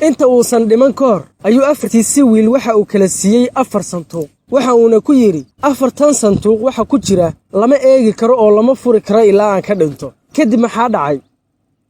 inta uusan dhiman ka hor ayuu afartiisii wiil waxa uu kala siiyey 4 sanduuq waxa uuna ku yidhi 4 sanduuq waxa ku jira lama eegi karo oo lama furi karo ilaa aan ka dhinto kadib maxaa dhacay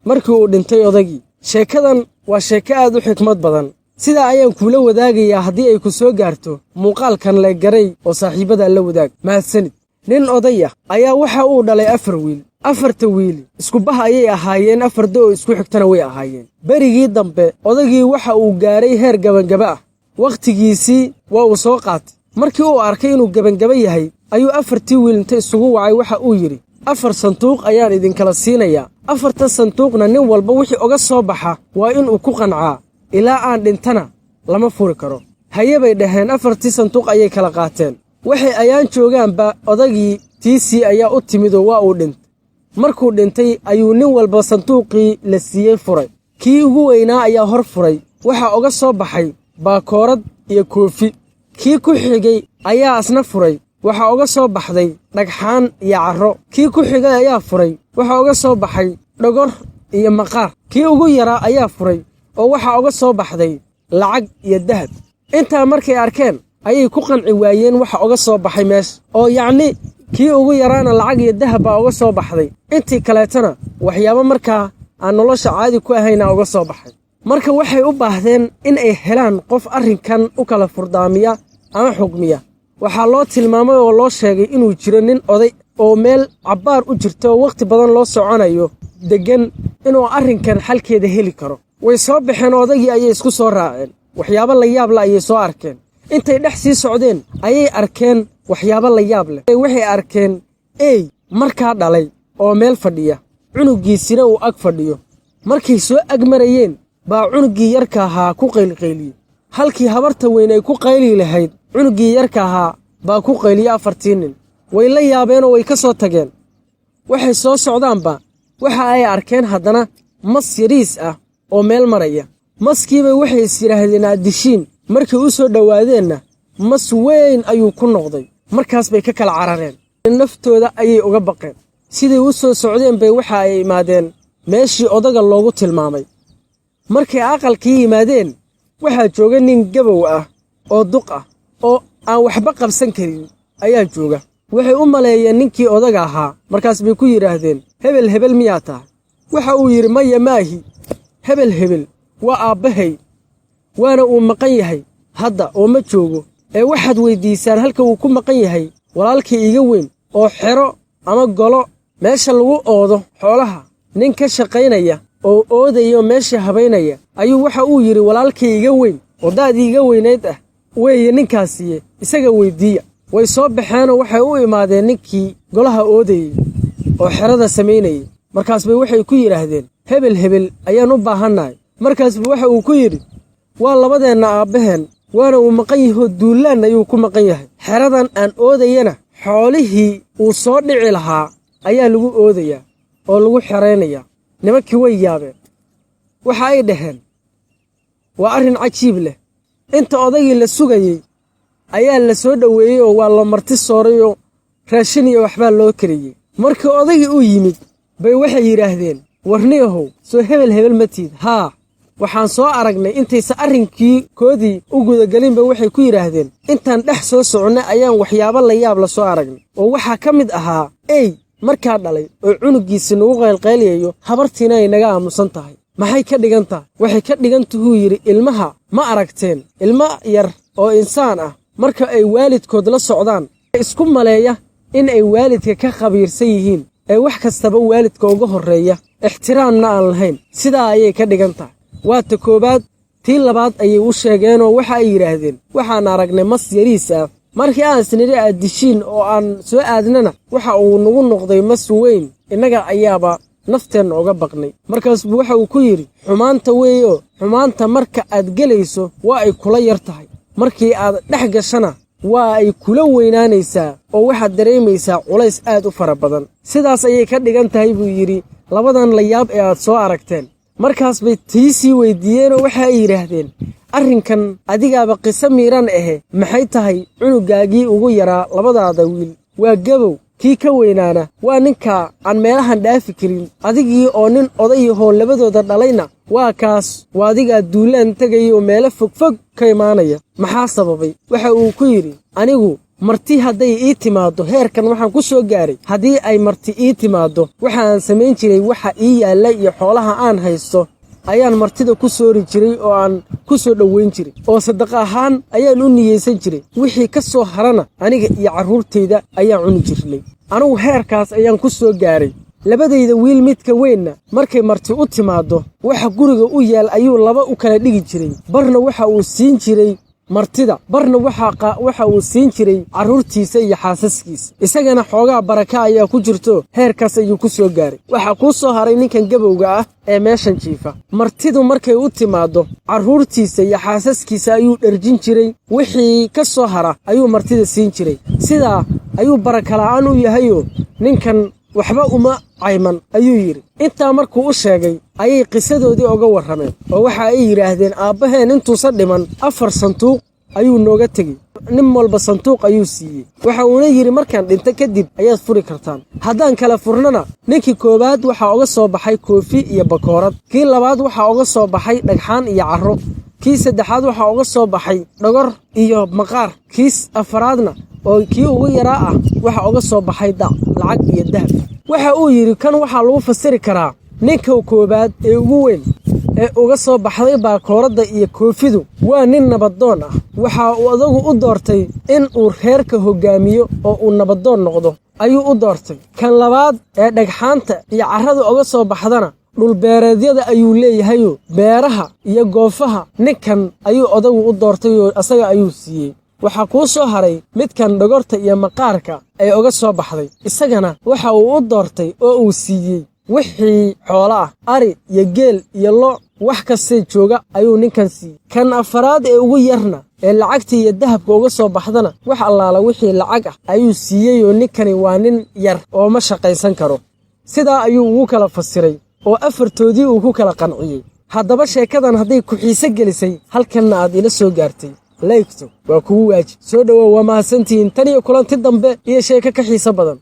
markii uu dhintay odagii sheekadan waa sheeko aad u xikmad badan sida ayaan kula wadaagayaa haddii ay ku soo gaarto muuqaalkan la garay oo saaxiibada la wadaag mahadsanid nin odaya ayaa waxa uu dhalay 4 wiil 4 wiil isku bah ayay ahaayeen 4 doo isku xigtana way ahaayeen berigii dambe odagii waxa uu gaaray heer gabangaba ah waqtigiisii waa uu soo qaatay markii uu arkay inuu gabangaba yahay ayuu 4tii wiil inta isugu wacay waxa uu yidhi 4 sanduuq ayaan idinkala siinayaa 4 sanduuqna nin walba wixii uga soo baxa waa inuu ku qancaa ilaa aan dhintana lama furi karo hayabay dhaheen 4tii sanduuq ayay kala qaateen waxay ayaan joogaanba odagii tiisii ayaa u timid oo waa uu dhintay markuu dhintay ayuu nin walba sanduuqii la siiyey furay kii ugu weynaa ayaa hor furay waxa uga soo baxay baakoorad iyo koofi kii ku xigay ayaa asna furay waxa uga soo baxday dhagxaan iyo carro kii ku xigay ayaa furay waxa uga soo baxay dhogor iyo maqaar kii ugu yaraa ayaa furay oo waxa uga soo baxday lacag iyo dahab intaa markay arkeen ayay ku qanci waayeen waxa uga soo baxay meesha oo yacni kii ugu yaraana lacag iyo dahab baa uga soo baxday intii kaleetana waxyaabo markaa aan nolosha caadi ku ahayna uga soo baxay marka waxay u baahdeen in ay helaan qof arrinkan u kala furdaamiya ama xugmiya waxaa loo tilmaamay oo loo sheegay inuu jiro nin oday oo meel cabbaar u jirto oo waqti badan loo soconayo degan inuu arrinkan xalkeeda heli karo way soo baxeen odagii ayay isku soo raaceen waxyaabo la yaab leh ayay soo arkeen intay dhex sii socdeen ayay arkeen waxyaabo la yaab leh waxay arkeen markaa dhalay oo meel fadhiya cunugiisina uu ag fadhiyo markay soo ag marayeen baa cunugii yarka ahaa ku qaylqayliyey halkii habarta weyn ay ku qayli lahayd cunugii yarka ahaa baa ku qayliyey 4 nin way la yaabeen oo way ka soo tageen waxay soo socdaanba waxa ay arkeen haddana mas yariis ah oo meel maraya maskiibay waxay is yidhaahdeen addishiin markay u soo dhowaadeenna mas weyn ayuu ku noqday markaas bay ka kala carareen naftooda ayay uga baqeen siday u soo socdeen bay waxa ay imaadeen meeshii odaga loogu tilmaamay markay aqalkii yimaadeen waxaa jooga nin gabow ah oo duq ah oo aan waxba qabsan karin ayaa jooga waxay u maleeyeen ninkii odaga ahaa markaas bay ku yidhaahdeen hebel miyaa tahay waxa uu yidhi maya maahi hebel waa aabbahay waana uu maqan yahay hadda oo ma joogo ee waxaad weyddiisaan halka uu ku maqan yahay walaalkii iga weyn oo xero ama golo meesha lagu oodo xoolaha nin ka shaqaynaya oo oodayo meesha habaynaya ayuu waxa uu yidhi walaalkii iga weyn oo daadii iga weynayd ah weeye ninkaasiye isaga weyddiiya way soo baxeenoo waxay u imaadeen ninkii golaha oodayey oo xerada samaynayey markaas bay waxay ku yidhaahdeen hebel ayaan u baahannahay markaasba waxa uu ku yidhi waa labadeenna aabbaheen waana uu maqan yahoo duullaan ayuu ku maqan yahay xeradan aan oodayana xoolihii uu soo dhici lahaa ayaa lagu oodayaa oo lagu xeraynayaa nimankii way yaabeen waxa ay dhaheen waa arrin cajiib leh inta odagii la sugayey ayaa la soo dhoweeyey oo waa la marti soorayoo raashin iyo waxbaa loo kariyey markii odagii u yimid bay waxay yidhaahdeen warniyahow soo hebel ma tiid haa waxaan soo aragnay intaysa arrinkii koodii u gudagelinba waxay ku yidhaahdeen intaan dhex soo soconnay ayaan waxyaabo la yaab la soo aragnay oo waxaa ka mid ahaa markaa dhalay oo cunugiisi nagu qaylqayliyayo habartiina ay naga aamusan tahay maxay ka dhigan tahay waxay ka dhigan tuhuu yidhi ilmaha ma aragteen ilmo yar oo insaan ah marka ay waalidkood la socdaan isku maleeya in ay waalidka ka khabiirsan yihiin ee wax kastaba waalidka uga horreeya ixtiraamna aan lahayn sidaa ayay ka dhigan tahay waa ta koowaad tii labaad ayay u sheegeenoo waxa ay yidhaahdeen waxaan aragnay mas yariis ah markii aan isnidhi addishiin oo aan soo aadnana waxa uu nagu noqday mas weyn innaga ayaaba nafteenna uga baqnay markaasbuu waxa uu ku yidhi xumaanta weeyo xumaanta marka aad gelayso waa ay kula yar tahay markii aad dhex gashana waa ay kula weynaanaysaa oo waxaad dareemaysaa culays aad u fara badan sidaas ayay ka dhigan tahay buu yidhi labadan la yaab ee aad soo aragteen markaas bay tiisii weyddiiyeenoo waxa ay yidhaahdeen arrinkan adigaaba qiso miiran ahe maxay tahay cunugaagii ugu yaraa labadaada wiil waa gabow kii ka weynaana waa ninka aan meelahan dhaafi karin adigii oo nin odayahoo labadooda dhalayna waa kaas waa adigaa duulaan tegaya oo meelo fogfog ka imaanaya maxaa sababay waxa uu ku yidhi anigu marti hadday ii timaaddo heerkan waxaan ku soo gaaray haddii ay marti ii timaaddo waxa aan samayn jiray waxa ii yaalla iyo xoolaha aan haysto ayaan martida ku soori jiray oo aan ku soo dhowayn jiray oo sadaqo ahaan ayaan u niyeysan jiray wixii ka soo harana aniga iyo carruurtayda ayaan cuni jirnay anugu heerkaas ayaan ku soo gaaray labadayda wiil midka weynna markay marti u timaaddo waxa guriga u yaal ayuu laba u kala dhigi jiray barna waxa uu siin jiray martida barna waxa uu siin jiray carruurtiisa iyo xaasaskiisa isagana xoogaa baraka ayaa ku jirto heerkaas ayuu ku soo gaaray waxaa kuu soo haray ninkan gabowga ah ee meeshan jiifa martidu markay u timaaddo carruurtiisa iyo xaasaskiisa ayuu dherjin jiray wixii ka soo hara ayuu martida siin jiray sidaa ayuu barakala'aan u yahayoo ninkan waxba uma cayman ayuu yidhi intaa markuu u sheegay ayay qisadoodii oga warrameen oo waxa ay yidhaahdeen aabbaheen intuusan dhiman 4 sanduuq ayuu nooga tegey nin walba sanduuq ayuu siiyey waxa uuna yidhi markaan dhinto kadib ayaad furi kartaan haddaan kala furnana ninkii koowaad waxaa uga soo baxay koofi iyo bakoorad kii labaad waxaa uga soo baxay dhagxaan iyo carro kii saddexaad waxaa uga soo baxay dhogor iyo maqaar kii afaraadna oo kii ugu yaraa ah waxa uga soo baxay lacag iyo dahab waxa uu yidhi kan waxaa lagu fasiri karaa ninka koowaad ee ugu weyn ee uga soo baxday baakooradda iyo koofidu waa nin nabadoon ah waxa uu adagu u doortay in uu reerka hoggaamiyo oo uu nabadoon noqdo ayuu u doortay kan labaad ee dhagxaanta iyo carrada uga soo baxdana dhulbeereedyada ayuu leeyahayoo beeraha iyo goofaha ninkan ayuu adagu u doortay oo asaga ayuu siiyey waxaa kuu soo haray midkan dhogorta iyo maqaarka ay uga soo baxday isagana waxa uu u doortay oo uu siiyey wixii xoolo ah ari iyo geel iyo lo wax kastee jooga ayuu ninkan siiyey kan afaraad ee ugu yarna ee lacagta iyo dahabka uga soo baxdana wax allaala wixii lacag ah ayuu siiyey oo ninkani waa nin yar oo ma shaqaysan karo sidaa ayuu ugu kala fasiray oo afartoodii uu ku kala qanciyey haddaba sheekadan hadday ku xiise gelisay halkanna aad ila soo gaartay laygto waa kugu waajib soo dhowow waa mahadsantihiin tan iyo kulanti dambe iyo sheeko ka xiiso badan